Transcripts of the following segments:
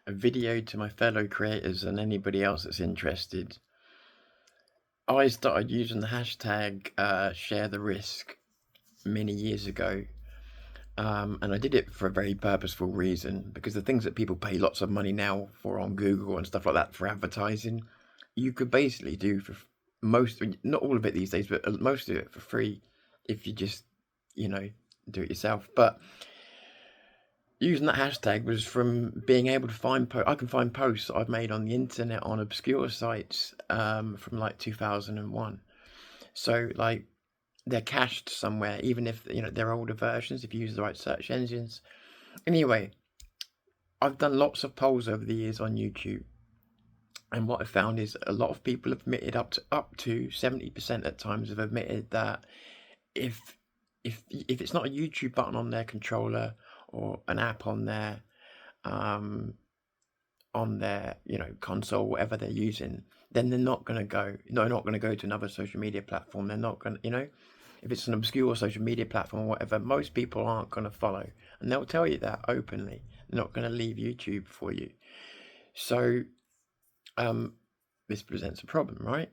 a video to my fellow creators and anybody else that's interested. I started using the hashtag share the risk many years ago. And I did it for a very purposeful reason, because the things that people pay lots of money now for on Google and stuff like that for advertising, you could basically do for most, not all of it these days, but most of it for free if you just, you know, do it yourself. But using that hashtag was from being able to find I can find posts that I've made on the internet on obscure sites from like 2001. So like they're cached somewhere, even if they're older versions, if you use the right search engines. Anyway, I've done lots of polls over the years on YouTube, and what I found is a lot of people have admitted up to 70% at times have admitted that if if it's not a YouTube button on their controller or an app um, on their console, whatever they're using, then they're not going to go. They're not going to go to another social media platform. They're not going to, if it's an obscure social media platform or whatever, most people aren't going to follow, and they'll tell you that openly. They're not going to leave YouTube for you. So this presents a problem, right?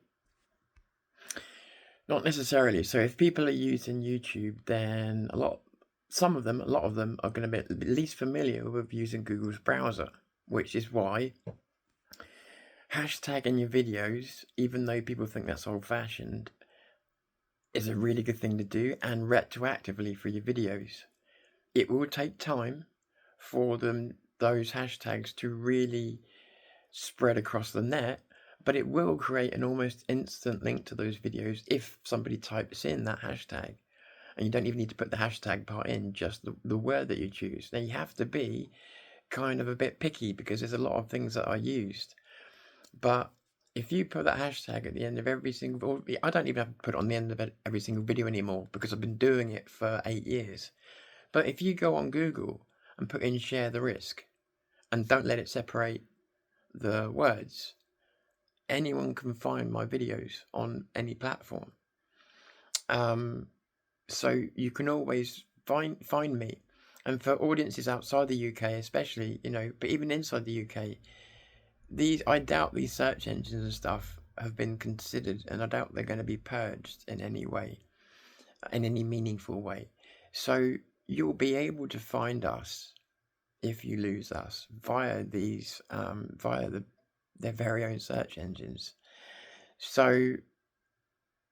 Not necessarily. So if people are using YouTube, then a lot of them are going to be at least familiar with using Google's browser, which is why hashtagging your videos, even though people think that's old-fashioned, is a really good thing to do, and retroactively for your videos. It will take time for those hashtags to really spread across the net, but it will create an almost instant link to those videos if somebody types in that hashtag. And you don't even need to put the hashtag part in, just the word that you choose. Now you have to be kind of a bit picky because there's a lot of things that are used. But if you put that hashtag at the end of every single, I don't even have to put it on the end of every single video anymore because I've been doing it for 8 years. But if you go on Google and put in share the risk and don't let it separate the words, anyone can find my videos on any platform. So you can always find me. And for audiences outside the UK especially, but even inside the UK, I doubt these search engines and stuff have been considered, and I doubt they're going to be purged in any way, in any meaningful way. So you'll be able to find us if you lose us via these their very own search engines. So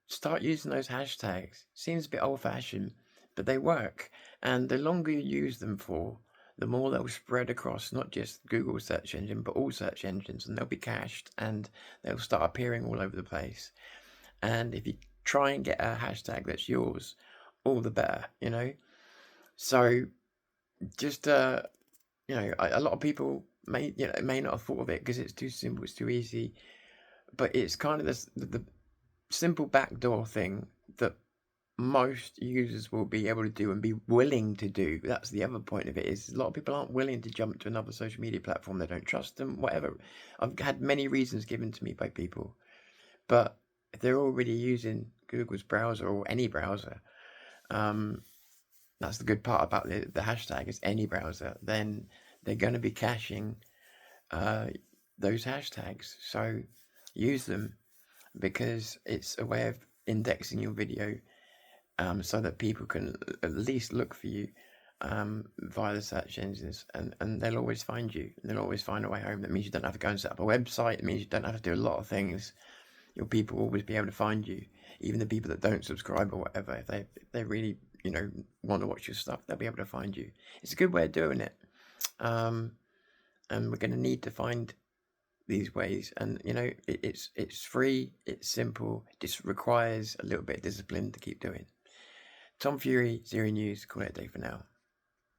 start using those hashtags. Seems a bit old-fashioned, but they work. And the longer you use them for, the more they'll spread across not just Google search engine, but all search engines, and they'll be cached and they'll start appearing all over the place. And if you try and get a hashtag that's yours, all the better, So just a lot of people may not have thought of it because it's too simple, it's too easy, but it's kind of the simple backdoor thing that most users will be able to do and be willing to do. That's the other point of it, is a lot of people aren't willing to jump to another social media platform. They don't trust them, whatever. I've had many reasons given to me by people, but if they're already using Google's browser or any browser, that's the good part about the hashtag, is any browser, then they're going to be caching those hashtags. So use them, because it's a way of indexing your video, so that people can at least look for you via the search engines, and they'll always find you. They'll always find a way home. That means you don't have to go and set up a website. It means you don't have to do a lot of things. Your people will always be able to find you. Even the people that don't subscribe or whatever, if they really want to watch your stuff, they'll be able to find you. It's a good way of doing it, and we're going to need to find these ways. And it's free, it's simple, it just requires a little bit of discipline to keep doing. Tom Fury, Zero News, call it a day for now.